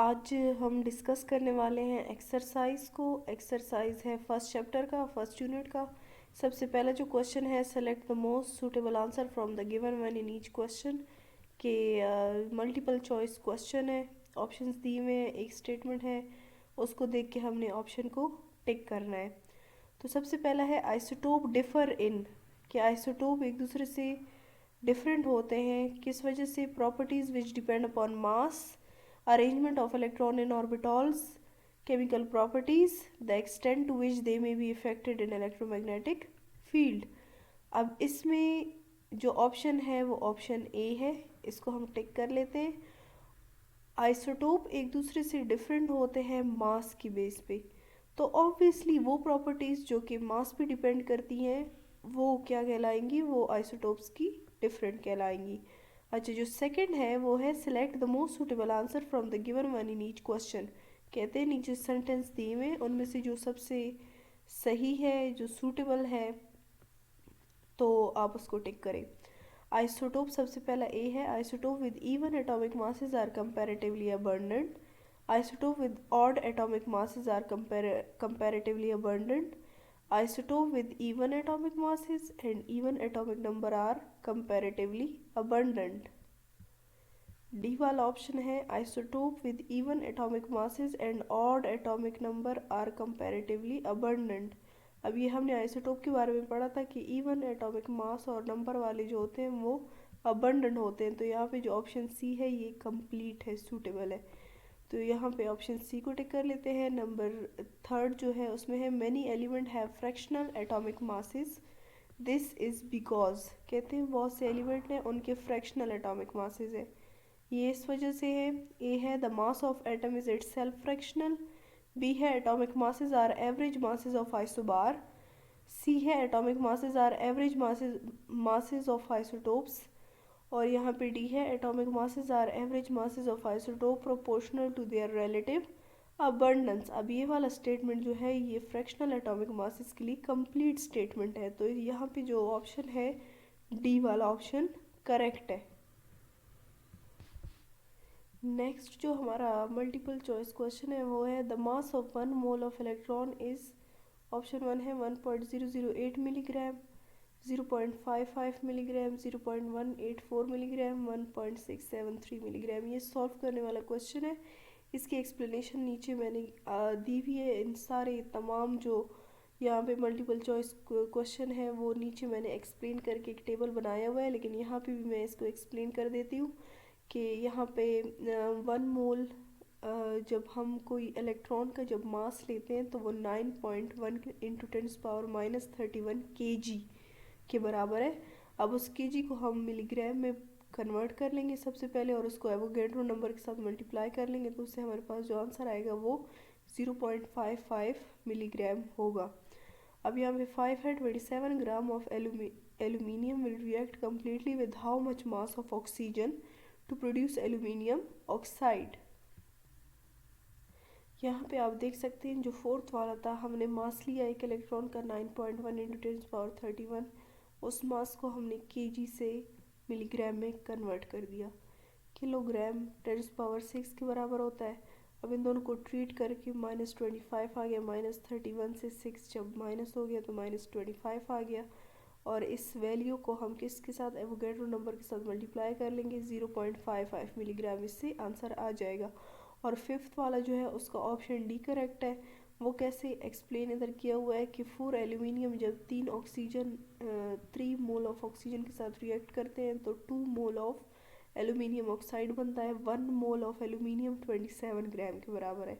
आज हम डिस्कस करने वाले हैं एक्सरसाइज को। एक्सरसाइज है फर्स्ट चैप्टर का, फर्स्ट यूनिट का। सबसे पहला जो क्वेश्चन है, select the most suitable answer from the given one in each question के मल्टीपल चॉइस क्वेश्चन है। ऑप्शंस दिए हुए हैं, एक स्टेटमेंट है, उसको देख के हमने ऑप्शन को टिक करना है। तो सबसे पहला है आइसोटोप डिफर इन, कि आइसोटोप एक दूसरे से डिफरेंट होते हैं किस वजह से? Properties which depend upon mass, arrangement of electron in orbitals, chemical properties, the extent to which they may be affected in electromagnetic field। अब इसमें जो ऑप्शन है वो ऑप्शन ए है, इसको हम टिक कर लेते हैं। आइसोटोप एक दूसरे से डिफरेंट होते हैं मास की बेस पे, तो ऑब्वियसली वो प्रॉपर्टीज़ जो कि मास पे डिपेंड करती हैं वो क्या कहलाएंगी? वो आइसोटोप्स की डिफरेंट कहलाएंगी। अच्छा, जो सेकंड है वो है select the most suitable answer from the given one in each question. कहते हैं नीचे सेंटेंस दिए हुए उनमें से जो सबसे सही है, जो सूटेबल है, तो आप उसको टिक करें। आइसोटोप सबसे पहला ए है, isotope with even atomic masses are comparatively abundant. Isotope with odd atomic masses are comparatively abundant. Isotope with even atomic masses and even atomic number are comparatively abundant। D वाला option है isotope with even atomic masses and odd atomic number are comparatively abundant. अब ये हमने isotope के बारे में पढ़ा था कि इवन एटॉमिक मास और नंबर वाले जो होते हैं वो अबंडेंट होते हैं, तो यहाँ पे जो ऑप्शन सी है ये कंप्लीट है, सूटेबल है। तो यहाँ पे ऑप्शन सी को टिक कर लेते हैं। नंबर थर्ड जो है उसमें है many element have fractional atomic masses, this is because, कहते हैं बहुत से एलिमेंट हैं उनके फ्रैक्शनल एटॉमिक मासेस है, ये इस वजह से है। ए है the mass of atom is itself fractional. B है atomic masses are average masses of isobar. C है atomic masses are average masses of isotopes. और यहाँ पे डी है atomic masses are average masses of isotope proportional to their relative abundance. अब ये वाला statement जो है ये फ्रैक्शनल एटॉमिक मासेस के लिए कंप्लीट स्टेटमेंट है, तो यहाँ पे जो ऑप्शन है डी वाला ऑप्शन करेक्ट है। नेक्स्ट जो हमारा मल्टीपल चॉइस क्वेश्चन है वो है the mass of one mole of electron is, option one है 1.008 मिलीग्राम, 0.55 मिलीग्राम, 0.184 मिलीग्राम, 1.673 मिलीग्राम। ये सॉल्व करने वाला क्वेश्चन है। इसकी एक्सप्लेनेशन नीचे मैंने दी हुई है। इन सारे तमाम जो यहाँ पे मल्टीपल चॉइस क्वेश्चन है वो नीचे मैंने एक्सप्लेन करके एक टेबल बनाया हुआ है, लेकिन यहाँ पे भी मैं इसको एक्सप्लेन कर देती हूँ कि यहाँ पे वन मोल, जब हम कोई इलेक्ट्रॉन का जब मास लेते हैं तो वो 9.1 इंटू 10⁻31 kg के बराबर है। अब उस kg को हम मिलीग्राम में कन्वर्ट कर लेंगे सबसे पहले, और उसको एवोगैड्रो नंबर के साथ मल्टीप्लाई कर लेंगे, तो उससे हमारे पास जो आंसर आएगा वो 0.55 मिलीग्राम होगा। अब यहाँ पे 5 है 27 gram of aluminium will react completely with how much mass of oxygen to produce aluminium oxide. यहाँ पे आप देख सकते हैं जो फोर्थ वाला था, हमने मास लिया एक इलेक्ट्रॉन का 9.1 इंटू 10⁻31, उस मास को हमने केजी से मिलीग्राम में कन्वर्ट कर दिया। किलोग्राम 10⁻6 के बराबर होता है। अब इन दोनों को ट्रीट करके -25 आ गया, -31 से 6 जब माइनस हो गया तो -25 आ गया, और इस वैल्यू को हम किसके साथ, एवोगैड्रो नंबर के साथ मल्टीप्लाई कर लेंगे, 0.55 मिलीग्राम, इससे आंसर आ जाएगा। और फिफ्थ वाला जो है उसका ऑप्शन डी करेक्ट है। वो कैसे एक्सप्लेन इधर किया हुआ है कि 4 एल्यूमिनियम जब 3 मोल ऑफ ऑक्सीजन के साथ रिएक्ट करते हैं तो 2 मोल ऑफ एल्यूमिनियम ऑक्साइड बनता है। 1 मोल ऑफ एल्यूमिनियम 27 ग्राम के बराबर है।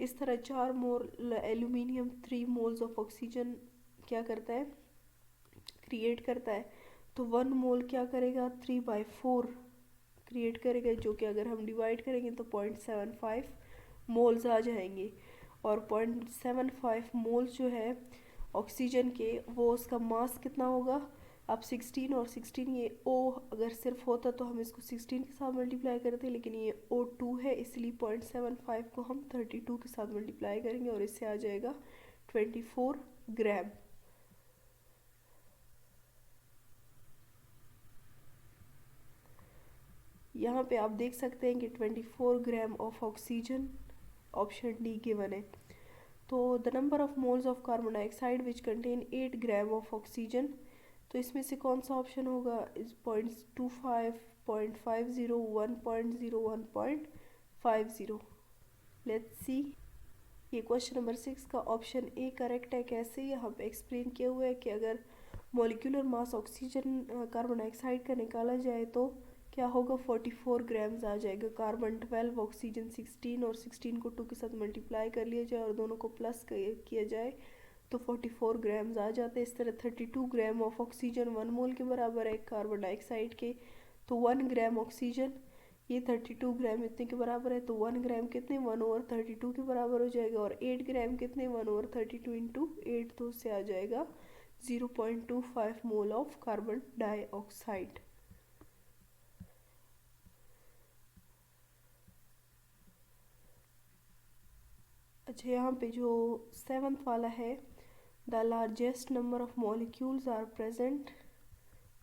इस तरह 4 मोल एल्यूमिनियम 3 मोल्स ऑफ ऑक्सीजन क्या करता है, क्रिएट करता है। तो 1 मोल क्या करेगा, 3/4 क्रिएट करेगा, जो कि अगर हम डिवाइड करेंगे तो 0.75 मोल्स आ जाएंगे। और 0.75 मोल्स जो है ऑक्सीजन के, वो उसका मास कितना होगा? अब 16 और 16, ये O अगर सिर्फ होता तो हम इसको 16 के साथ मल्टीप्लाई करते, लेकिन ये O2 है, इसलिए 0.75 को हम 32 के साथ मल्टीप्लाई करेंगे और इससे आ जाएगा 24 ग्राम। यहाँ पे आप देख सकते हैं कि 24 gram of oxygen, option D given है। तो the number of moles of carbon dioxide which contain 8 gram of oxygen, तो इसमें से कौन सा ऑप्शन होगा? इज 0.25, 0.50, 1.0, 1.50। Let's see. ये क्वेश्चन नंबर 6 का ऑप्शन ए करेक्ट है। कैसे? यहाँ पे एक्सप्लेन किया हुआ है कि अगर molecular mass oxygen carbon dioxide का निकाला जाए तो क्या होगा? 44 ग्राम्स आ जाएगा। कार्बन 12, ऑक्सीजन 16, और 16 को 2 के साथ मल्टीप्लाई कर लिया जाए और दोनों को प्लस किया जाए तो 44 ग्राम्स आ जाते हैं। इस तरह 32 ग्राम ऑफ ऑक्सीजन 1 मोल के बराबर है कार्बन डाइऑक्साइड के। तो 1 ग्राम ऑक्सीजन, ये 32 ग्राम इतने के बराबर है, तो 1 ग्राम कितने? 1/32 के बराबर हो जाएगा। और 8 ग्राम कितने? 1/32 इंटू 8, तो उससे आ जाएगा 0.25 मोल ऑफ कार्बन डाइऑक्साइड। अच्छा, यहाँ पे जो 7th वाला है, the largest number of molecules are present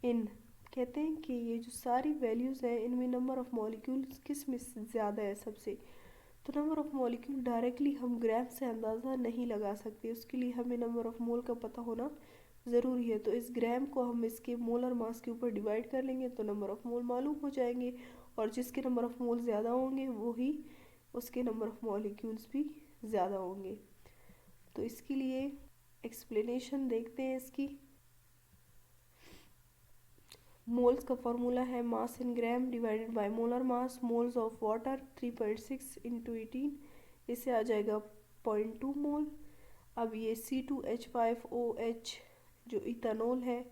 in, कहते हैं कि ये जो सारी वैल्यूज़ हैं इनमें नंबर ऑफ मॉलिक्यूल्स किस में ज़्यादा है सबसे? तो नंबर ऑफ मॉलिक्यूल डायरेक्टली हम ग्राम से अंदाज़ा नहीं लगा सकते, उसके लिए हमें नंबर ऑफ मोल का पता होना ज़रूरी है। तो इस ग्राम को हम इसके मोलर मास के ऊपर डिवाइड कर लेंगे तो नंबर ऑफ मोल मालूम हो जाएंगे, और जिसके नंबर ऑफ मोल ज़्यादा होंगे वही उसके नंबर ऑफ मॉलिक्यूल्स भी ज़्यादा होंगे। तो इसके लिए एक्सप्लेनेशन देखते हैं इसकी। मोल्स का फॉर्मूला है mass in gram divided by molar mass. Moles of water 3.6 into 18, इससे आ जाएगा 0.2 मोल। अब ये C2H5OH जो इथानॉल है,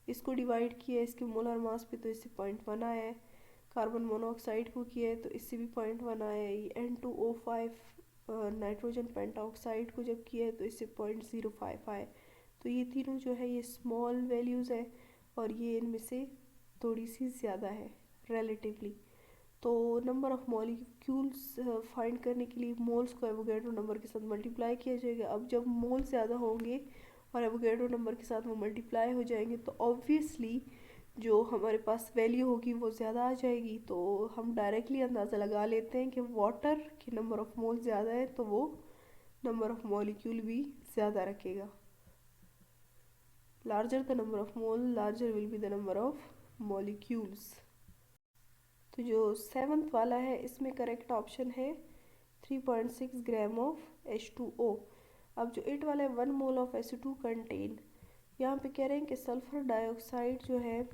इसको डिवाइड किया है इसके मोलर मास पे तो इससे 0.1 आया है। कार्बन मोनोऑक्साइड को किया है तो इससे भी 0.1 आया है। ये N2O5 नाइट्रोजन पेंटाऑक्साइड को जब किया है तो इससे 0.05 आया। तो ये तीनों जो है ये स्मॉल वैल्यूज़ है और ये इनमें से थोड़ी सी ज़्यादा है रिलेटिवली। तो नंबर ऑफ मॉलिक्यूल्स फाइंड करने के लिए मोल्स को एवोगैड्रो नंबर के साथ मल्टीप्लाई किया जाएगा। अब जब मोल ज़्यादा होंगे और एवोगैड्रो नंबर के साथ वो मल्टीप्लाई हो जाएंगे तो ऑब्वियसली जो हमारे पास वैल्यू होगी वो ज़्यादा आ जाएगी। तो हम डायरेक्टली अंदाज़ा लगा लेते हैं कि वाटर के नंबर ऑफ मोल ज़्यादा है तो वो नंबर ऑफ मॉलिक्यूल भी ज़्यादा रखेगा। Larger the number of mole, larger will be the number of molecules. तो जो 7th वाला है इसमें करेक्ट ऑप्शन है 3.6 ग्राम ऑफ H2O। अब जो 8 वाला है 1 मोल ऑफ SO2 कंटेन, यहाँ पे कह रहे हैं कि सल्फर डाइऑक्साइड जो है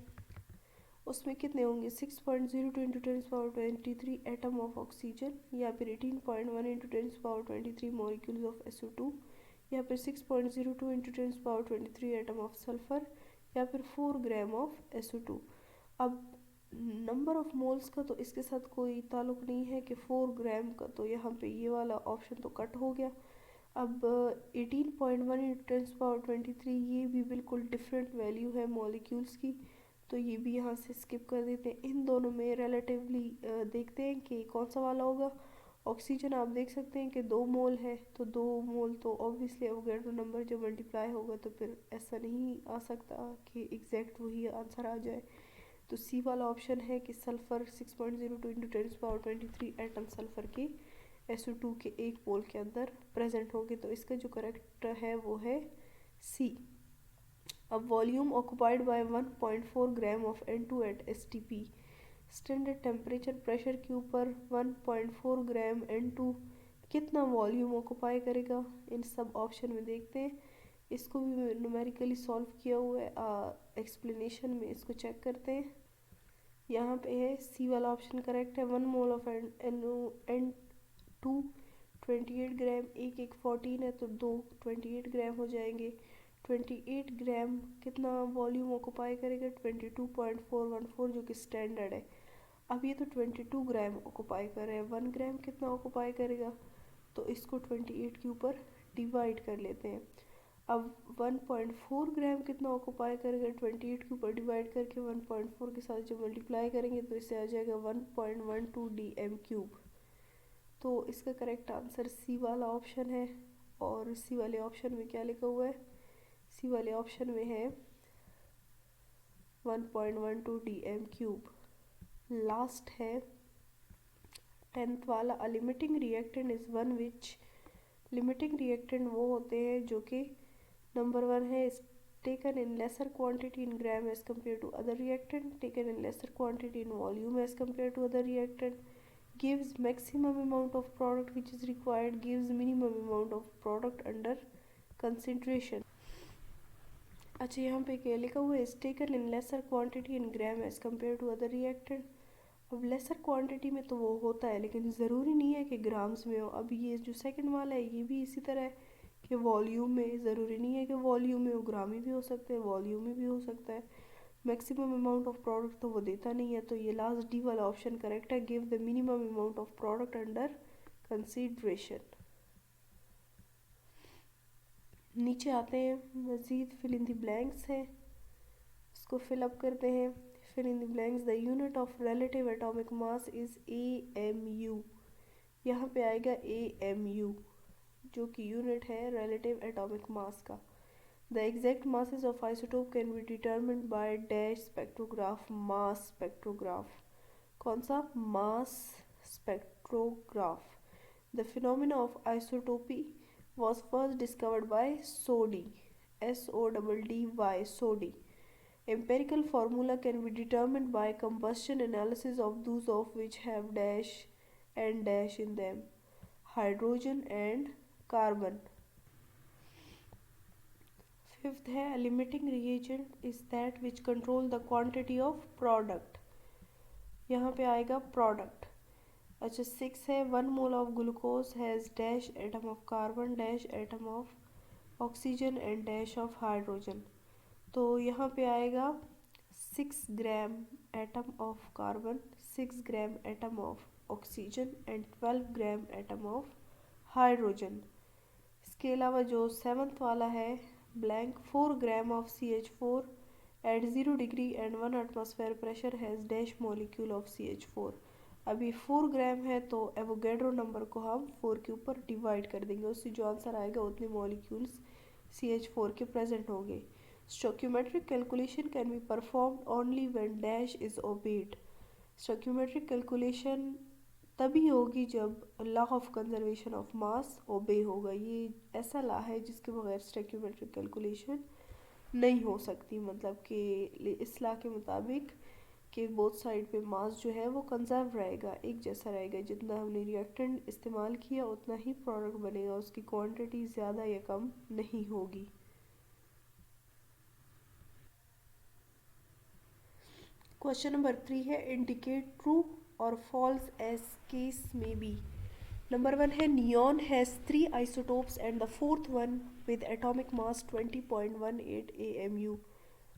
उसमें कितने होंगे? 6.02 इंटू 10⁻23 एटम ऑफ ऑक्सीजन, या फिर 18.1 इंटू 10⁻23 मॉलिक्यूल्स ऑफ SO2, या फिर 6.02 इंटू 10⁻23 एटम ऑफ सल्फर, या फिर 4 ग्राम ऑफ SO2। अब नंबर ऑफ मोल्स का तो इसके साथ कोई ताल्लुक नहीं है कि 4 ग्राम का, तो यहाँ पे ये वाला ऑप्शन तो कट हो गया। अब 18.1 इंटू 10⁻23 ये भी बिल्कुल डिफरेंट वैल्यू है मॉलिक्यूल्स की, तो ये भी यहाँ से स्किप कर देते हैं। इन दोनों में रिलेटिवली देखते हैं कि कौन सा वाला होगा। ऑक्सीजन आप देख सकते हैं कि 2 मोल है, तो 2 मोल तो ऑब्वियसली एवोगैड्रो नंबर जब मल्टीप्लाई होगा तो फिर ऐसा नहीं आ सकता कि एग्जैक्ट वही आंसर आ जाए। तो सी वाला ऑप्शन है कि सल्फर 6.02 इंटू 10⁻23 एटम सल्फर के SO2 के एक मोल के अंदर प्रेजेंट होंगे। तो इसका जो करेक्ट है वो है सी। अब volume occupied by 1.4 gram of N2 at STP, standard temperature pressure के ऊपर 1.4 ग्राम N2 कितना वॉल्यूम ऑक्युपाई करेगा? इन सब ऑप्शन में देखते हैं। इसको भी न्यूमेरिकली सॉल्व किया हुआ है, एक्सप्लेनेशन में इसको चेक करते हैं। यहाँ पे है सी वाला ऑप्शन करेक्ट है। 1 मोल ऑफ N2 28 ग्राम, एक 14 है तो 2 28 ग्राम हो जाएंगे। 28 ग्राम कितना वॉल्यूम ऑक्युपाई करेगा? 22.414 जो कि स्टैंडर्ड है। अब ये तो 22 ग्राम ऑक्युपाई कर रहे हैं, 1 ग्राम कितना ऑक्युपाई करेगा? तो इसको 28 के ऊपर डिवाइड कर लेते हैं। अब 1.4 ग्राम कितना ऑक्युपाई करेगा? 28 के ऊपर डिवाइड करके 1.4 के साथ जब मल्टीप्लाई करेंगे तो इससे आ जाएगा 1.12 dm³। तो इसका करेक्ट आंसर सी वाला ऑप्शन है। और सी वाले ऑप्शन में क्या लिखा हुआ है? सी वाले ऑप्शन में है 1.12 dm³। लास्ट है 10th वाला, a limiting reactant is one which, limiting reactant वो होते हैं जो कि नंबर वन है taken in lesser quantity in gram as compared to other reactant, taken in lesser quantity in volume as compared to other reactant, gives maximum amount of product which is required, gives minimum amount of product under concentration. अच्छा, यहाँ पे क्या लिखा हुआ है, is taken in lesser quantity in gram as compared to other reactant. अब laser quantity में तो वो होता है लेकिन ज़रूरी नहीं है कि ग्राम्स में हो. अब ये जो सेकंड वाला है ये भी इसी तरह है कि वॉल्यूम में, ज़रूरी नहीं है कि वॉल्यूम में हो, ग्राम में भी हो सकते हैं, वॉल्यूम में भी हो सकता है. मैक्सिमम अमाउंट ऑफ प्रोडक्ट तो वो देता नहीं है, तो ये लास्ट डी वाला ऑप्शन करेक्ट है, give the minimum amount of product under consideration. नीचे आते हैं, मज़ीद फिल इन द ब्लैंक्स है, इसको फिलअप करते हैं. Fill in the blanks, the unit of relative atomic mass is AMU. यहाँ पे आएगा AMU जो कि यूनिट है रिलेटिव एटॉमिक मास का. The exact masses of isotope can be determined by dash spectrograph, mass spectrograph. कौन सा? Mass spectrograph. The phenomena of isotopy was first discovered by Soddy, SODDY, Soddy. Empirical formula can be determined by combustion analysis of those of which have dash and dash in them, hydrogen and carbon. Fifth है, a limiting reagent is that which control the quantity of product. यहाँ पे आएगा product. अच्छा, 6 है, 1 mole of glucose has dash atom of carbon, dash atom of oxygen and dash of hydrogen. तो यहाँ पे आएगा 6 gram atom of carbon, 6 gram atom of oxygen and 12 gram atom of hydrogen. इसके अलावा जो 7th वाला है blank, 4 gram of CH4 at 0 degree and 1 atmosphere pressure has dash molecule of CH4. अभी 4 ग्राम है तो एवोगैड्रो नंबर को हम 4 के ऊपर डिवाइड कर देंगे, उससे जो आंसर आएगा उतने मॉलिक्यूल्स CH4 के प्रेजेंट होंगे. Stoichiometric calculation can be performed only when dash is obeyed. Stoichiometric calculation तभी होगी जब law of conservation of mass obey होगा. ये ऐसा लॉ है जिसके बगैर स्टोक्योमेट्रिक कैलकुलेशन नहीं हो सकती. मतलब कि इस लॉ के मुताबिक कि बोथ साइड पे मास जो है वो कंजर्व रहेगा, एक जैसा रहेगा. जितना हमने रिएक्टेंट इस्तेमाल किया उतना ही प्रोडक्ट बनेगा, उसकी क्वांटिटी ज़्यादा या कम नहीं होगी. क्वेश्चन नंबर 3 है, इंडिकेट ट्रू और फॉल्स एज केस में बी. नंबर 1 है, neon has 3 isotopes and the fourth one with atomic mass 20.18 AMU.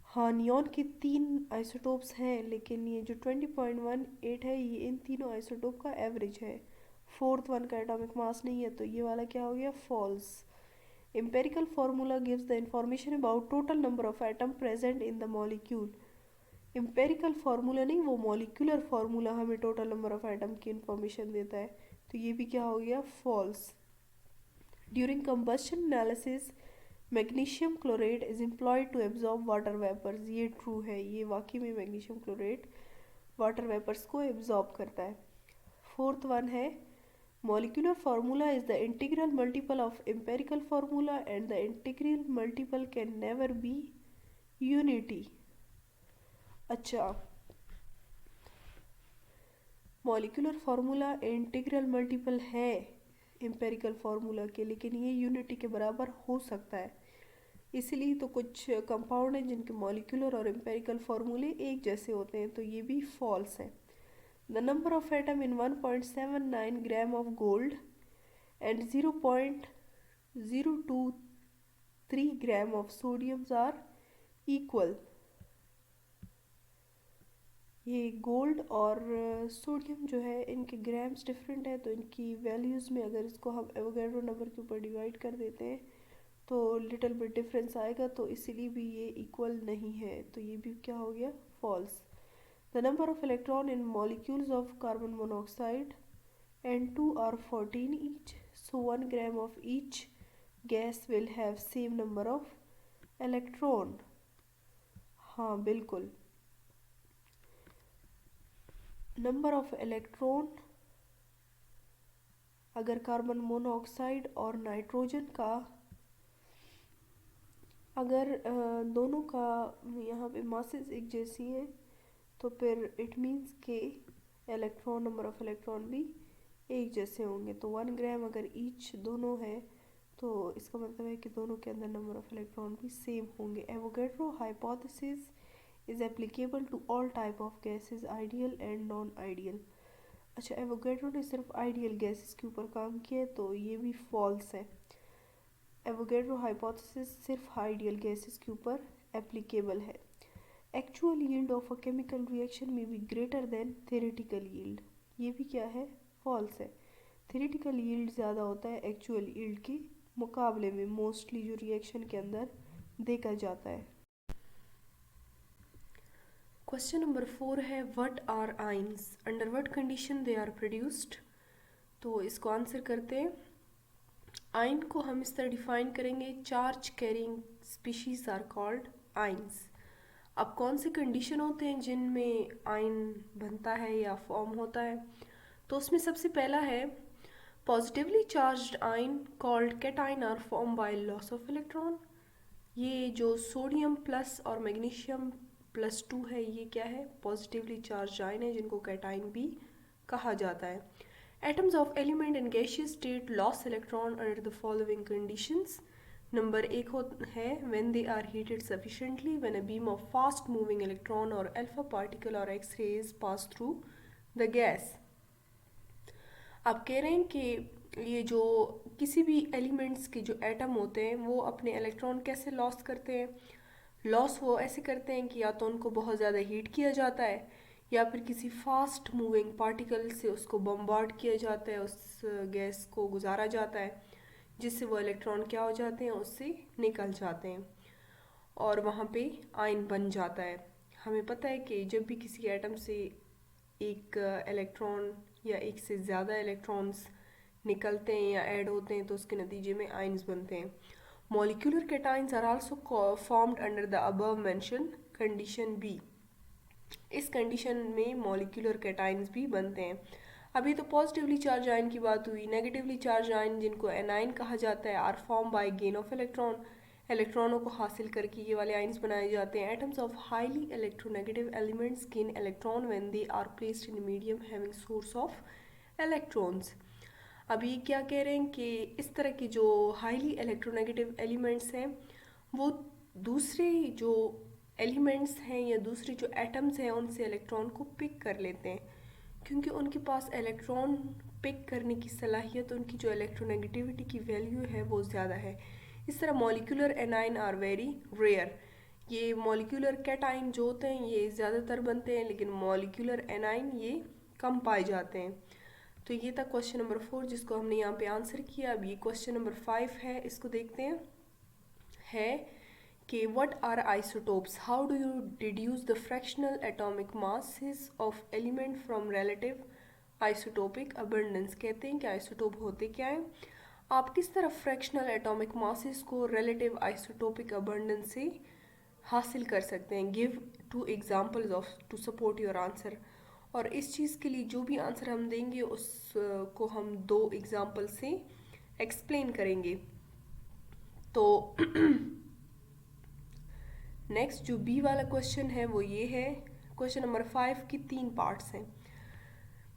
हाँ, नियॉन के 3 आइसोटोप्स हैं लेकिन ये जो 20.18 है ये इन तीनों आइसोटोप का एवरेज है, फोर्थ वन का एटॉमिक मास नहीं है, तो ये वाला क्या हो गया? False. Empirical formula gives the information about total number of atom present in the molecule. Empirical formula नहीं, वो मॉलिक्यूलर फार्मूला हमें टोटल नंबर ऑफ एटम की इंफॉर्मेशन देता है, तो ये भी क्या हो गया? False. During combustion analysis magnesium chlorate is employed to absorb water vapours. ये ट्रू है, ये वाकई में मैग्नीशियम क्लोरेट वाटर वेपर्स को एब्जॉर्ब करता है. फोर्थ वन है, molecular formula is the integral multiple of empirical formula and the integral multiple can never be unity. अच्छा, मॉलिक्यूलर फार्मूला इंटीग्रल मल्टीपल है एम्पेरिकल फार्मूला के, लेकिन ये यूनिटी के बराबर हो सकता है. इसीलिए तो कुछ कंपाउंड हैं जिनके मॉलिक्यूलर और एम्पेरिकल फार्मूले एक जैसे होते हैं, तो ये भी फॉल्स है. The number of atom in 1.79 gram of gold and 0.023 gram of sodiums are equal. ये गोल्ड और सोडियम जो है इनके ग्राम्स डिफरेंट है, तो इनकी वैल्यूज़ में अगर इसको हम एवोगैड्रो नंबर के ऊपर डिवाइड कर देते हैं तो लिटिल बिट डिफरेंस आएगा, तो इसीलिए भी ये इक्वल नहीं है, तो ये भी क्या हो गया? False. The number of electron in molecules of carbon monoxide N2 are 14 each, so 1 gram of each gas will have same number of electron. हाँ बिल्कुल. नंबर ऑफ इलेक्ट्रॉन अगर कार्बन मोनोऑक्साइड और नाइट्रोजन का अगर दोनों का यहाँ पे मासेस एक जैसी हैं तो फिर इट मीन्स के इलेक्ट्रॉन नंबर ऑफ इलेक्ट्रॉन भी एक जैसे होंगे। तो 1 ग्राम अगर ईच दोनों है तो इसका मतलब है कि दोनों के अंदर नंबर ऑफ इलेक्ट्रॉन भी सेम होंगे। Avogadro hypothesis is applicable to all type of gases ideal and non ideal. अच्छा, एवोगैड्रो ने सिर्फ आइडियल गैसेस के ऊपर काम किया तो ये भी फॉल्स है। एवोगैड्रो हाइपोथेसिस सिर्फ आइडियल गैसेस के ऊपर एप्लीकेबल है। Actual yield of a chemical reaction में be greater than theoretical yield, ये भी क्या है, फॉल्स है। थ्योरेटिकल यील्ड ज़्यादा होता है एक्चुअल यील्ड के मुकाबले में, मोस्टली जो रिएक्शन के अंदर देखा जाता है। क्वेश्चन नंबर 4 है what are ions, under what condition they are produced. तो इसको आंसर करते हैं। आइन को हम इस तरह डिफाइन करेंगे, charge carrying species are called ions. अब कौन से कंडीशन होते हैं जिनमें आइन बनता है या फॉर्म होता है, तो उसमें सबसे पहला है positively charged ion called cation are form by loss of electron. ये जो सोडियम प्लस और मैग्नीशियम +2 है, ये क्या है, पॉजिटिवली चार्ज आइन है जिनको कैटाइन भी कहा जाता है। Atoms of element in gaseous state loss electron under the following conditions. Number 1 है when they are heated sufficiently, when a beam of fast moving electron और अल्फा पार्टिकल और X rays pass through the gas. आप कह रहे हैं कि ये जो किसी भी एलिमेंट्स के जो एटम होते हैं वो अपने इलेक्ट्रॉन कैसे लॉस करते हैं। लॉस वो ऐसे करते हैं कि या तो उनको बहुत ज़्यादा हीट किया जाता है या फिर किसी फास्ट मूविंग पार्टिकल से उसको बम्बार्ड किया जाता है, उस गैस को गुजारा जाता है जिससे वो इलेक्ट्रॉन क्या हो जाते हैं, उससे निकल जाते हैं और वहाँ पे आयन बन जाता है। हमें पता है कि जब भी किसी एटम से एक इलेक्ट्रॉन या एक से ज़्यादा इलेक्ट्रॉन्स निकलते हैं या ऐड होते हैं तो उसके नतीजे में आयन्स बनते हैं। Molecular cations are also formed under the above mention condition B. इस कंडीशन में मॉलिक्यूलर कैटाइंस भी बनते हैं। अभी तो पॉजिटिवली चार्ज आयन की बात हुई। नेगेटिवली चार्ज आयन जिनको एनाइन कहा जाता है are form by gain of electron, इलेक्ट्रॉनों को हासिल करके ये वाले आयन्स बनाए जाते हैं। Atoms of highly electronegative elements gain electron when they are placed in medium having source of electrons. अब ये क्या कह रहे हैं कि इस तरह के जो हाईली इलेक्ट्रोनेगेटिव एलिमेंट्स हैं वो दूसरे जो एलिमेंट्स हैं या दूसरे जो एटम्स हैं उनसे इलेक्ट्रॉन को पिक कर लेते हैं, क्योंकि उनके पास इलेक्ट्रॉन पिक करने की सलाहियत, उनकी जो इलेक्ट्रोनेगेटिविटी की वैल्यू है वो ज़्यादा है। इस तरह molecular anion are very rare. ये मॉलिक्यूलर कैटाइन जो होते हैं ये ज़्यादातर बनते हैं लेकिन मॉलिक्यूलर एनाइन ये कम पाए जाते हैं। तो ये था क्वेश्चन नंबर 4 जिसको हमने यहाँ पे आंसर किया। अब ये क्वेश्चन नंबर 5 है, इसको देखते हैं। है कि what are isotopes, how do you deduce the fractional atomic masses of element from relative isotopic abundance. कहते हैं कि आइसोटोप होते क्या हैं, आप किस तरह फ्रैक्शनल एटॉमिक मासेस को रिलेटिव आइसोटोपिक अबंडेंस से हासिल कर सकते हैं। Give 2 examples of to support your answer. और इस चीज़ के लिए जो भी आंसर हम देंगे उसको हम 2 एग्जाम्पल से एक्सप्लेन करेंगे। तो नेक्स्ट जो बी वाला क्वेश्चन है वो ये है। क्वेश्चन नंबर 5 की 3 पार्ट्स हैं।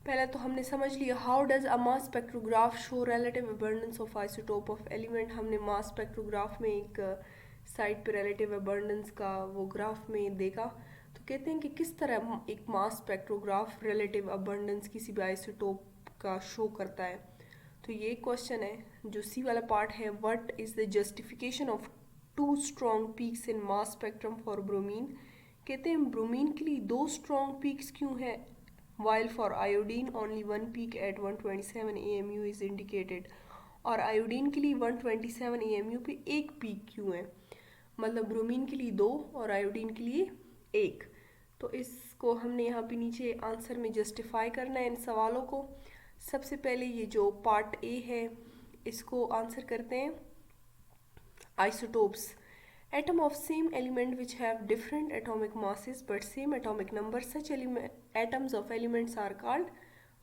पहले तो हमने समझ लिया how does a mass spectrograph show relative abundance of isotope of element. हमने मास स्पेक्ट्रोग्राफ में एक साइड पे रिलेटिव अबंडेंस का वो ग्राफ में देखा। तो कहते हैं कि किस तरह एक मास स्पेक्ट्रोग्राफ रिलेटिव अबंडेंस किसी भी आइसोटोप का शो करता है। तो ये क्वेश्चन है। जो सी वाला पार्ट है, what is the justification of 2 strong peaks in mass spectrum for bromine. कहते हैं ब्रोमीन के लिए 2 स्ट्रॉन्ग पीक्स क्यों है, while for iodine only 1 peak at 127 AMU is indicated। और आयोडीन के लिए 127 AMU पे 1 पीक क्यों है, मतलब ब्रोमीन के लिए 2 और आयोडीन के लिए 1। तो इसको हमने यहाँ पे नीचे आंसर में जस्टिफाई करना है इन सवालों को। सबसे पहले ये जो पार्ट ए है इसको आंसर करते हैं। Isotopes Atom of same element which have different atomic masses but same atomic number, such atoms of elements are called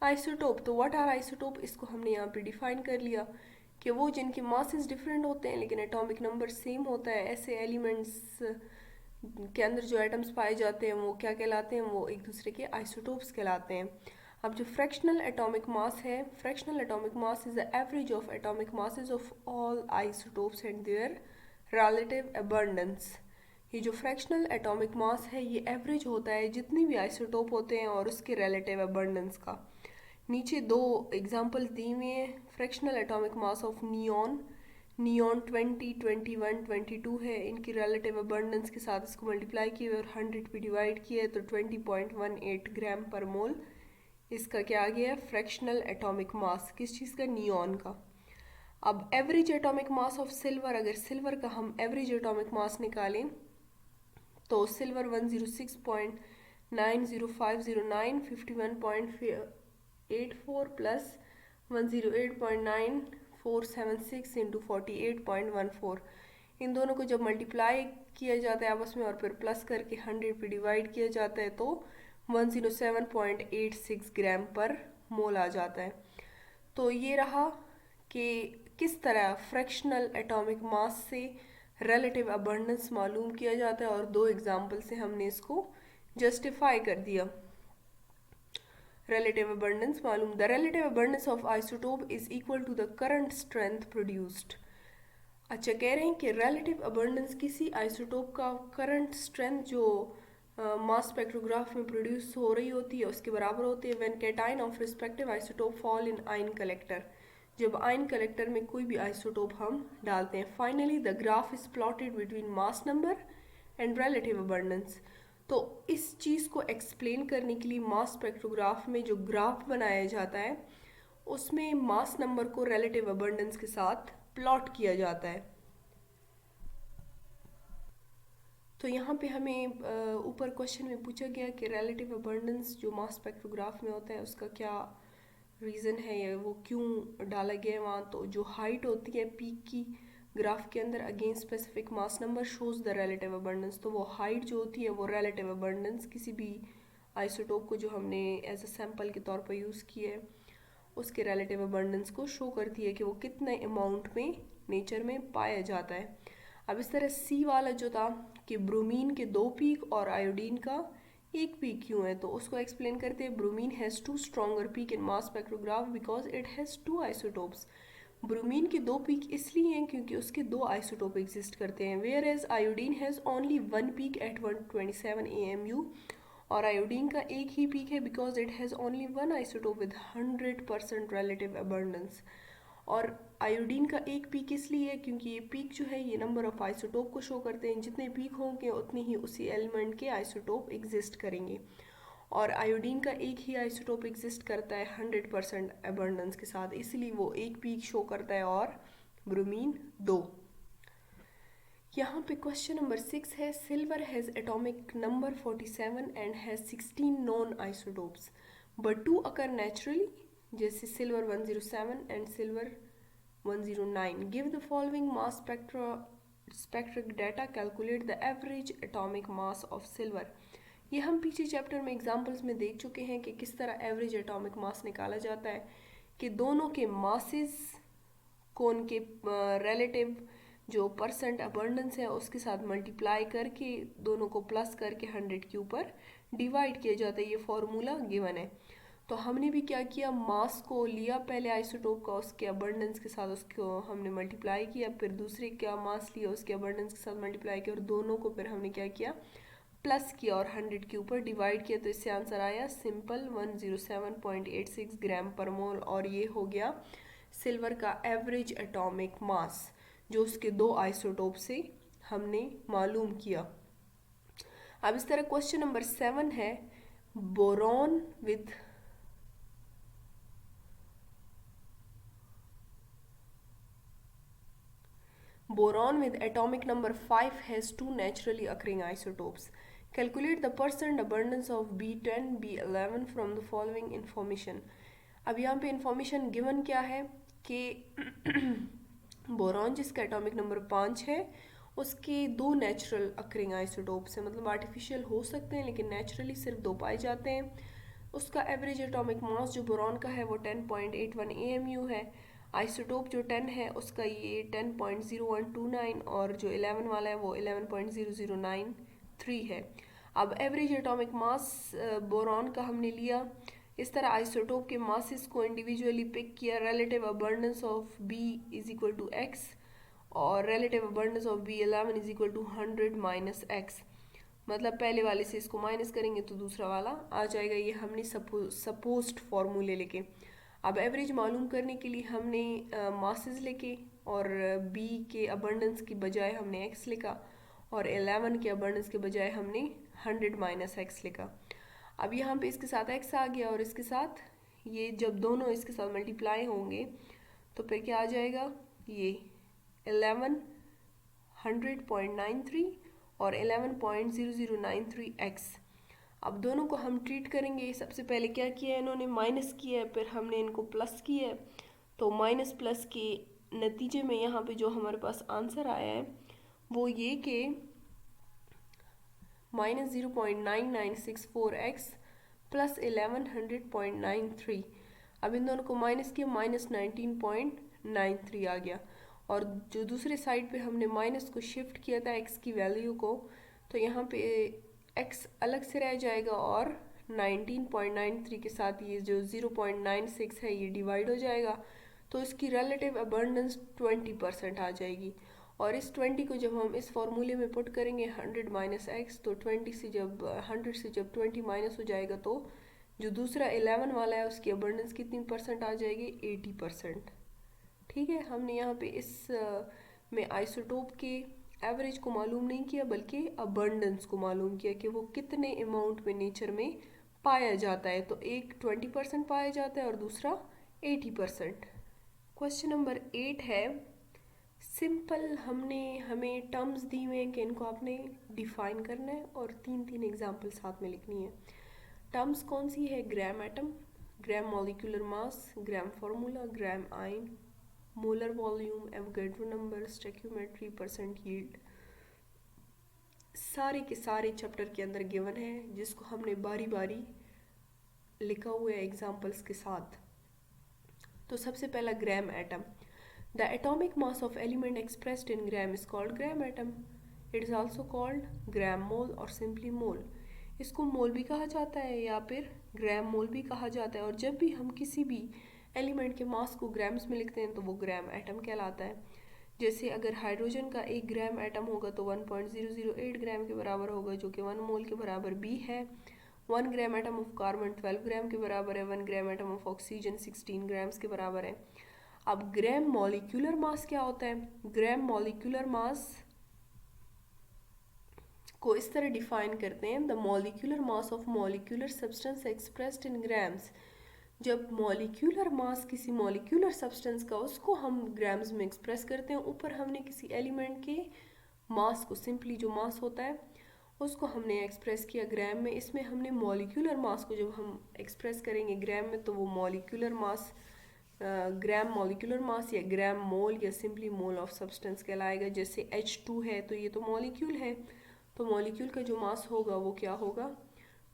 isotope. तो what are isotope, इसको हमने यहाँ पे डिफाइन कर लिया कि वो जिनके masses different होते हैं लेकिन atomic number same होता है, ऐसे elements के अंदर जो एटम्स पाए जाते हैं वो क्या कहलाते हैं, वो एक दूसरे के आइसोटोप्स कहलाते हैं। अब जो फ्रैक्शनल एटॉमिक मास है, fractional atomic mass is the average of atomic masses of all isotopes and there relative abundance. ये जो फ्रैक्शनल एटॉमिक मास है ये एवरेज होता है जितने भी आइसोटोप होते हैं और उसके रिलेटिव अबंडेंस का। नीचे दो एग्जांपल्स दी हुई हैं। Fractional atomic mass of neon 20, 21, 22 है, इनकी रिलेटिव अबंडेंस के साथ इसको मल्टीप्लाई किए और 100 पे डिवाइड किए तो 20.18 ग्राम पर मोल इसका क्या आ गया, फ्रैक्शनल एटॉमिक मास, किस चीज़ का, नियॉन का। अब average atomic mass of silver, अगर सिल्वर का हम एवरेज एटॉमिक मास निकालें तो सिल्वर 106.90509 51.84 प्लस 108.9476 इंटू 48.14, इन दोनों को जब मल्टीप्लाई किया जाता है आपस में और फिर प्लस करके 100 पे डिवाइड किया जाता है तो 107.86 ग्राम पर मोल आ जाता है। तो ये रहा कि किस तरह फ्रैक्शनल एटॉमिक मास से रिलेटिव अबंडेंस मालूम किया जाता है और दो एग्जाम्पल से हमने इसको जस्टिफाई कर दिया। relative abundance मालूम, the relative abundance of isotope is equal to the current strength produced। अच्छा, कह रहे हैं कि relative abundance किसी आइसोटोप का करंट स्ट्रेंथ जो मास स्पेक्ट्रोग्राफ में प्रोड्यूस हो रही होती है उसके बराबर होती है when cation of respective isotope fall in ion collector, जब आयन कलेक्टर में कोई भी आइसोटोप हम डालते हैं। Finally the graph is plotted between mass number and relative abundance. तो इस चीज़ को एक्सप्लेन करने के लिए मास स्पेक्ट्रोग्राफ में जो ग्राफ बनाया जाता है उसमें मास नंबर को रिलेटिव अबंडेंस के साथ प्लॉट किया जाता है। तो यहाँ पे हमें ऊपर क्वेश्चन में पूछा गया कि रिलेटिव अबंडेंस जो मास स्पेक्ट्रोग्राफ में होता है उसका क्या रीज़न है या वो क्यों डाला गया है वहाँ। तो जो हाइट होती है पीक की ग्राफ के अंदर against specific mass number shows the relative abundance, तो वो हाइट जो होती है वो रिलेटिव अबंडेंस किसी भी आइसोटोप को जो हमने एज अ सैम्पल के तौर पर यूज़ किया है उसके रिलेटिव अबंडेंस को शो करती है कि वो कितने अमाउंट में नेचर में पाया जाता है। अब इस तरह सी वाला जो था कि ब्रोमीन के 2 पीक और आयोडीन का 1 पीक क्यों है, तो उसको एक्सप्लेन करते हैं। Bromine has 2 stronger peak in mass spectrograph because it has 2 isotopes. Bromine के 2 पीक इसलिए हैं क्योंकि उसके 2 आइसोटोप एग्जिस्ट करते हैं। Whereas iodine has only 1 peak at 127 AMU, और आयोडीन का एक ही पीक है because it has only 1 isotope with 100% relative abundance. और आयोडीन का एक पीक इसलिए है क्योंकि ये पीक जो है ये नंबर ऑफ आइसोटोप को शो करते हैं, जितने पीक होंगे उतने ही उसी एलिमेंट के आइसोटोप एग्जिस्ट करेंगे। और आयोडीन का एक ही आइसोटोप एग्जिस्ट करता है 100% अबंडेंस के साथ, इसलिए वो एक पीक शो करता है और ब्रोमीन 2। यहाँ पे क्वेश्चन नंबर 6 है, silver has atomic number 47 and has 16 known isotopes but 2 occur naturally, जैसे silver 107 and silver 109। Give the following mass spectric data, calculate the average atomic mass of silver. ये हम पीछे चैप्टर में examples में देख चुके हैं कि किस तरह एवरेज एटॉमिक मास निकाला जाता है कि दोनों के मासेस को उनके रिलेटिव जो परसेंट अबंडेंस है उसके साथ मल्टीप्लाई करके दोनों को प्लस करके 100 के ऊपर डिवाइड किया जाता है। ये फॉर्मूला गिवन है। तो हमने भी क्या किया, मास को लिया पहले आइसोटोप का, उसके अबंडेंस के साथ उसको हमने मल्टीप्लाई किया, फिर दूसरे का मास लिया उसके अबंडेंस के साथ मल्टीप्लाई किया और दोनों को फिर हमने क्या किया, प्लस किया और 100 के ऊपर डिवाइड किया। तो इससे आंसर आया सिंपल 107.86 ग्राम पर मोल, और ये हो गया सिल्वर का एवरेज एटॉमिक मास जो उसके 2 आइसोटोप से हमने मालूम किया। अब इस तरह क्वेश्चन नंबर 7 है, boron with atomic number 5 has 2 naturally occurring isotopes. Calculate the percent abundance of B10, B11 from the following information। अब यहाँ पे इंफॉर्मेशन गिवन क्या है कि बोरॉन जिसका एटॉमिक नंबर 5 है उसके दो नेचुरल अकरिंग आइसोटोप्स हैं, मतलब आर्टिफिशियल हो सकते हैं लेकिन नेचुरली सिर्फ दो पाए जाते हैं। उसका एवरेज एटॉमिक मास जो बोरॉन का है वो 10.81 AMU है। आइसोटोप जो 10 है उसका ये 10.0129 और जो 11 वाला है वो 11.0093 है। अब एवरेज एटॉमिक मास बोरॉन का हमने लिया, इस तरह आइसोटोप के मासेस को इंडिविजुअली पिक किया। Relative abundance of B is equal to X और relative abundance of B11 is equal to 100 minus X. मतलब पहले वाले से इसको माइनस करेंगे तो दूसरा वाला आ जाएगा। ये हमने सपोज्ड फॉर्मूले लेके। अब एवरेज मालूम करने के लिए हमने मासेस लेके और बी के अबंडेंस की बजाय हमने एक्स लिखा और 11 के अबंडेंस के बजाय हमने 100 माइनस एक्स लिखा। अब यहाँ पे इसके साथ एक्स आ गया और इसके साथ ये जब दोनों इसके साथ मल्टीप्लाई होंगे तो फिर क्या आ जाएगा, ये 11 100.93 और 11.0093 एक्स। अब दोनों को हम ट्रीट करेंगे। सबसे पहले क्या किया है इन्होंने, माइनस किया है, फिर हमने इनको प्लस किया है। तो माइनस प्लस के नतीजे में यहाँ पे जो हमारे पास आंसर आया है वो ये कि -0.9964 प्लस 1100.93। अब इन दोनों को माइनस किया, -19.93 आ गया। और जो दूसरे साइड पे हमने माइनस को शिफ्ट किया था एक्स की वैल्यू को, तो यहाँ पे एक्स अलग से रह जाएगा और 19.93 के साथ ये जो 0.96 है ये डिवाइड हो जाएगा। तो इसकी रिलेटिव अबंडेंस 20% आ जाएगी। और इस 20 को जब हम इस फॉर्मूले में पुट करेंगे 100 माइनस एक्स, तो 20 से जब 100 से जब 20 माइनस हो जाएगा तो जो दूसरा 11 वाला है उसकी अबंडेंस कितनी परसेंट आ जाएगी, 80%। ठीक है, हमने यहाँ पे इस में आइसोटोप के एवरेज को मालूम नहीं किया बल्कि अबंडेंस को मालूम किया कि वो कितने अमाउंट में नेचर में पाया जाता है। तो एक 20% पाया जाता है और दूसरा 80%। क्वेश्चन नंबर 8 है सिंपल। हमें टर्म्स दी हुए हैं कि इनको आपने डिफाइन करना है और तीन तीन एग्जाम्पल साथ में लिखनी है। टर्म्स कौन सी है, gram atom, gram molecular mass, gram formula, gram ion, molar volume, Avogadro number, stoichiometry, percent yield. सारे के सारे चैप्टर के अंदर गिवन है जिसको हमने बारी बारी लिखा हुआ है एग्जाम्पल्स के साथ। तो सबसे पहला gram atom. The atomic mass of element expressed in gram is called gram atom. It is also called gram mole or simply mole. इसको मोल भी कहा जाता है या फिर ग्राम मोल भी कहा जाता है। और जब भी हम किसी भी एलिमेंट के मास को ग्राम्स में लिखते हैं तो वो ग्राम एटम कहलाता है। जैसे अगर हाइड्रोजन का 1 ग्राम एटम होगा तो 1.008 ग्राम के बराबर होगा, जो कि 1 मोल के बराबर भी है। 1 ग्राम एटम ऑफ कार्बन 12 ग्राम के बराबर है। 1 ग्राम एटम ऑफ ऑक्सीजन 16 ग्राम्स के बराबर है। अब ग्राम मॉलिक्यूलर मास क्या होता है, ग्राम मॉलिक्यूलर मास को इस तरह डिफाइन करते हैं, the molecular mass of molecular substance expressed in grams. जब मॉलिक्यूलर मास किसी मॉलिक्यूलर सब्सटेंस का उसको हम ग्राम्स में एक्सप्रेस करते हैं, ऊपर हमने किसी एलिमेंट के मास को, सिंपली जो मास होता है उसको हमने एक्सप्रेस किया ग्राम में। इसमें हमने मॉलिक्यूलर मास को जब हम एक्सप्रेस करेंगे ग्राम में तो वो मॉलिक्यूलर मास ग्राम मॉलिक्यूलर मास या ग्राम मोल या सिंपली मोल ऑफ सब्सटेंस कहलाएगा। जैसे H2 है तो ये तो मॉलिक्यूल है, तो मॉलिक्यूल का जो मास होगा वो क्या होगा,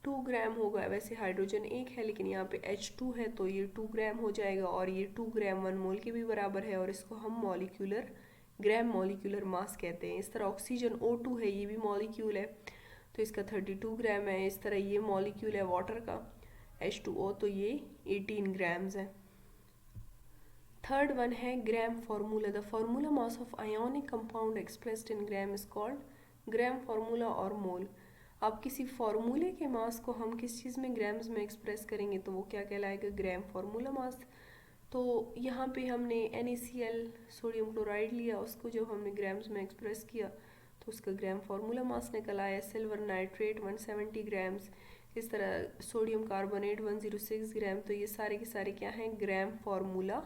2 ग्राम होगा। वैसे हाइड्रोजन 1 है लेकिन यहाँ पे H2 है तो ये 2 ग्राम हो जाएगा और ये 2 ग्राम 1 मोल के भी बराबर है और इसको हम मॉलिक्यूलर ग्राम मॉलिक्यूलर मास कहते हैं। इस तरह ऑक्सीजन O2 है, ये भी मॉलिक्यूल है तो इसका 32 ग्राम है। इस तरह ये मॉलिक्यूल है वाटर का H2O, तो ये 18 ग्राम्स है। थर्ड वन है gram formula. The formula mass of ionic compound expressed in gram is called gram formula और मोल। अब किसी फार्मूले के मास को हम किस चीज़ में ग्राम्स में एक्सप्रेस करेंगे तो वो क्या कहलाएगा, ग्राम फार्मूला मास। तो यहाँ पे हमने NaCl सोडियम क्लोराइड लिया, उसको जब हमने ग्राम्स में एक्सप्रेस किया तो उसका ग्राम फार्मूला मास निकल आया। सिल्वर नाइट्रेट 170 ग्राम्स, इस तरह सोडियम कार्बोनेट 106 ग्राम। तो ये सारे के सारे क्या हैं, ग्राम फार्मूला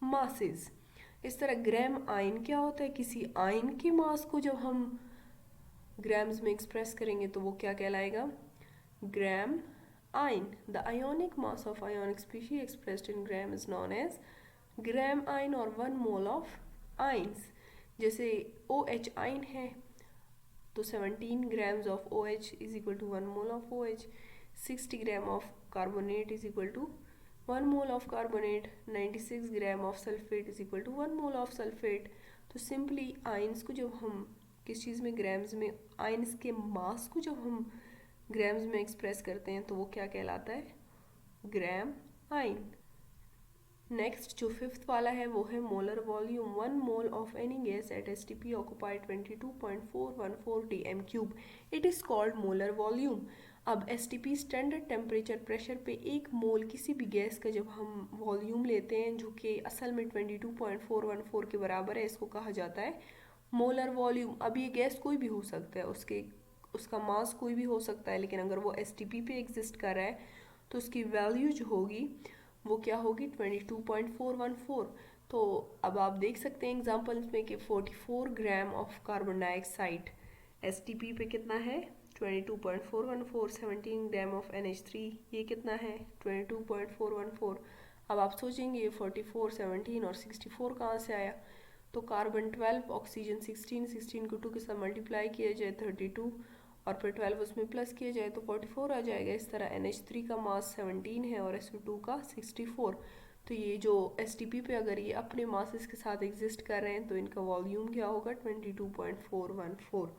मासेस। इस तरह ग्राम आयन क्या होता है, किसी आयन के मास को जब हम ग्राम्स में एक्सप्रेस करेंगे तो वो क्या कहलाएगा, gram ion. The ionic mass of ionic species expressed in gram is known as gram ion और 1 मोल ऑफ आयंस। जैसे OH आइन है तो 17 grams of OH is equal to 1 mole of OH, 60 gram of carbonate is equal to 1 mole of carbonate, 96 gram of sulfate is equal to 1 mole of sulfate। तो simply ions को जब हम किस चीज़ में ग्राम्स में, आइंस के मास को जब हम ग्राम्स में एक्सप्रेस करते हैं तो वो क्या कहलाता है, ग्राम आइन। नेक्स्ट जो फिफ्थ वाला है वो है molar volume. 1 mole of any gas at STP occupy 22.414 dm³, it is called molar volume. अब STP स्टैंडर्ड टेम्परेचर प्रेशर पे 1 मोल किसी भी गैस का जब हम वॉल्यूम लेते हैं जो कि असल में 22.414 के बराबर है, इसको कहा जाता है मोलर वॉल्यूम। अब ये गैस कोई भी हो सकता है, उसका मास कोई भी हो सकता है, लेकिन अगर वो STP पे एग्जिस्ट कर रहा है तो उसकी वैल्यू जो होगी वो क्या होगी, 22.414। तो अब आप देख सकते हैं एग्जाम्पल्स में कि 44 gram of carbon dioxide STP पे कितना है, 22.414। 17 ग्राम ऑफ NH3 ये कितना है, 22.414। अब आप सोचेंगे ये 44, 17 और 64 कहाँ से आया, तो कार्बन 12, ऑक्सीजन 16, 16 को 2 के साथ मल्टीप्लाई किया जाए 32 और फिर 12 उसमें प्लस किया जाए तो 44 आ जाएगा। इस तरह NH3 का मास 17 है और SO2 का 64। तो ये जो STP पे अगर ये अपने मासेस के साथ एग्जिस्ट कर रहे हैं तो इनका वॉल्यूम क्या होगा, 22.414।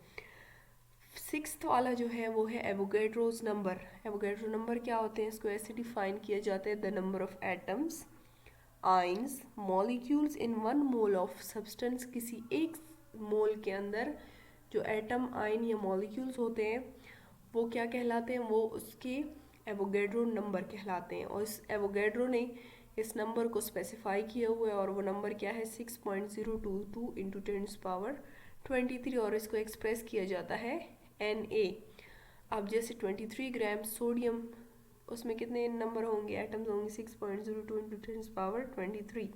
सिक्स्थ वाला जो है वो है एवोगैड्रोज नंबर। एवोगैड्रो नंबर क्या होते हैं, इसको ऐसे डिफाइन किया जाता है, the number of atoms, ions, molecules in 1 mole of substance. किसी एक मोल के अंदर जो एटम, आइन या मॉलिक्यूल्स होते हैं वो क्या कहलाते हैं, वो उसके एवोगैड्रो नंबर कहलाते हैं। और इस एवोगैड्रो ने इस नंबर को स्पेसिफाई किया हुआ है और वो नंबर क्या है, 6.022 इंटू 10⁻23 और इसको एक्सप्रेस किया जाता है Na। अब जैसे 23 ग्राम सोडियम, उसमें कितने नंबर होंगे, एटम्स होंगे 6.02 इंटू 10⁻23।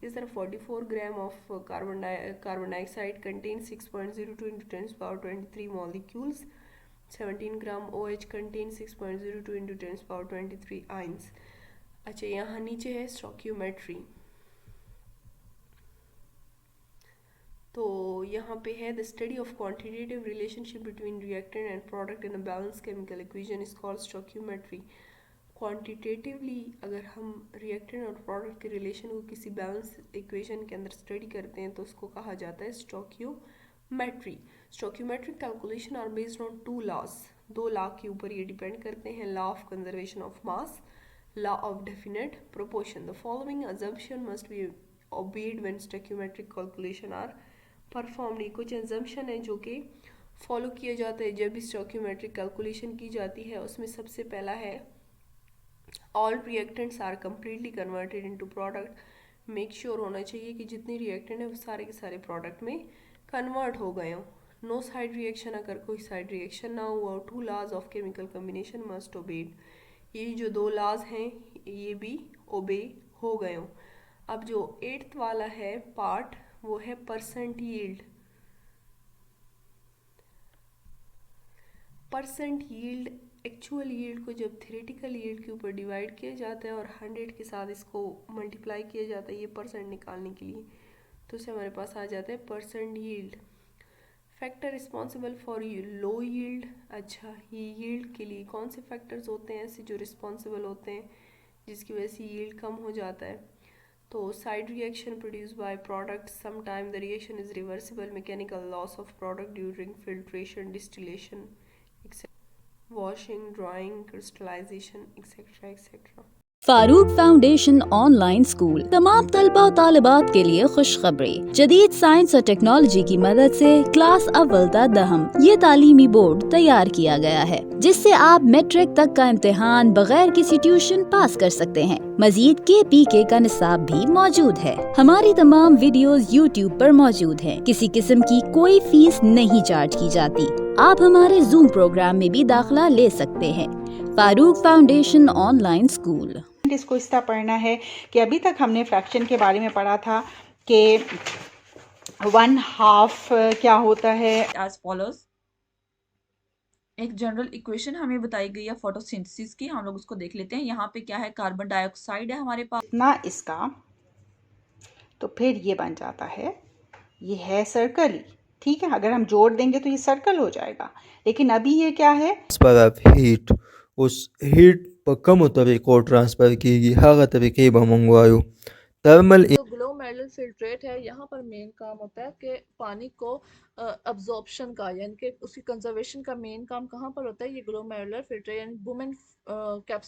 इस तरह 44 gram of carbon dioxide contain 6.02 into 10⁻23 molecules. 17 gram OH contain 6.02 into 10⁻23 ions. अच्छा, यहाँ नीचे है स्टोकियोमेट्री। तो यहाँ पे है the study of quantitative relationship between reactant and product in a balance chemical equation is called stoichiometry. Quantitatively अगर हम रिएक्टेंट और प्रोडक्ट के रिलेशन को किसी बैलेंस इक्वेशन के अंदर स्टडी करते हैं तो उसको कहा जाता है stoichiometry. Stoichiometric calculation are based on 2 laws, 2 law के ऊपर ये डिपेंड करते हैं, law of conservation of mass, law of definite proportion. The following assumption must be obeyed when stoichiometric calculation are performed. कुछ एजम्पशन है जो कि फॉलो किया जाता है जब भी स्टोकियोमेट्रिक कैलकुलेशन की जाती है। उसमें सबसे पहला है all reactants are completely converted into product. Make sure होना चाहिए कि जितने रिएक्टेंट है वो सारे के सारे प्रोडक्ट में कन्वर्ट हो गए हों। नो साइड रिएक्शन, अगर कोई साइड रिएक्शन ना हुआ। 2 laws of chemical combination must obeyed, ये जो 2 लॉज हैं ये भी ओबे हो गए हों। अब जो 8th वाला है पार्ट वो है percent yield. Percent yield actual yield को जब थ्योरेटिकल यील्ड के ऊपर डिवाइड किया जाता है और 100 के साथ इसको मल्टीप्लाई किया जाता है ये परसेंट निकालने के लिए, तो उससे हमारे पास आ जाता है percent yield. Factor responsible for low yield. अच्छा, ये यील्ड के लिए कौन से फैक्टर्स होते हैं ऐसे जो रिस्पॉन्सिबल होते हैं जिसकी वजह से यील्ड कम हो जाता है, तो side reaction produce by product, sometime the reaction is reversible, mechanical loss of product during filtration, distillation, washing, drying, crystallisation, etcetera etcetera. Farooq foundation online school तमाम तलबा और तालिबात के लिए खुशखबरी। जदीद साइंस और टेक्नोलॉजी की मदद से क्लास अव्वल ता दहम ये तालीमी बोर्ड तैयार किया गया है जिससे आप मैट्रिक तक का इम्तिहान बगैर किसी ट्यूशन पास कर सकते हैं। मजीद KPK का निसाब भी मौजूद है। हमारी तमाम वीडियोस YouTube पर मौजूद हैं। किसी किस्म की कोई फीस नहीं चार्ज की जाती। आप हमारे जूम प्रोग्राम में भी दाखिला ले सकते हैं। Farooq foundation online school. इसको इस तरह पढ़ना है कि अभी तक हमने फ्रैक्शन के बारे में पढ़ा था कि 1/2 क्या होता है। एज फॉलोज, एक जनरल इक्वेशन हमें बताई गई है फोटोसिंथेसिस की, हम लोग उसको देख लेते हैं। यहाँ पे क्या है, कार्बन डाइऑक्साइड है हमारे पास ना इसका, तो फिर ये बन जाता है ये है सर्कल ही, ठीक है। अगर हम जोड़ देंगे तो ये सर्कल हो जाएगा, लेकिन अभी ये क्या है? ट्रांसफर ऑफ हीट उस हीट पर कम तरीक़ों ट्रांसफ़र की हर तरीके मंगवायो थर्मल जो ग्लोमेरुलर फिल्ट्रेट है, यहाँ पर मेन काम होता है कि पानी को अब्जॉर्प्शन का, यानी कि उसकी कंजर्वेशन का मेन काम कहाँ पर होता है? ये ग्लोमेरुलर फिल्ट्रेट यानी वुमेन कैप्सूल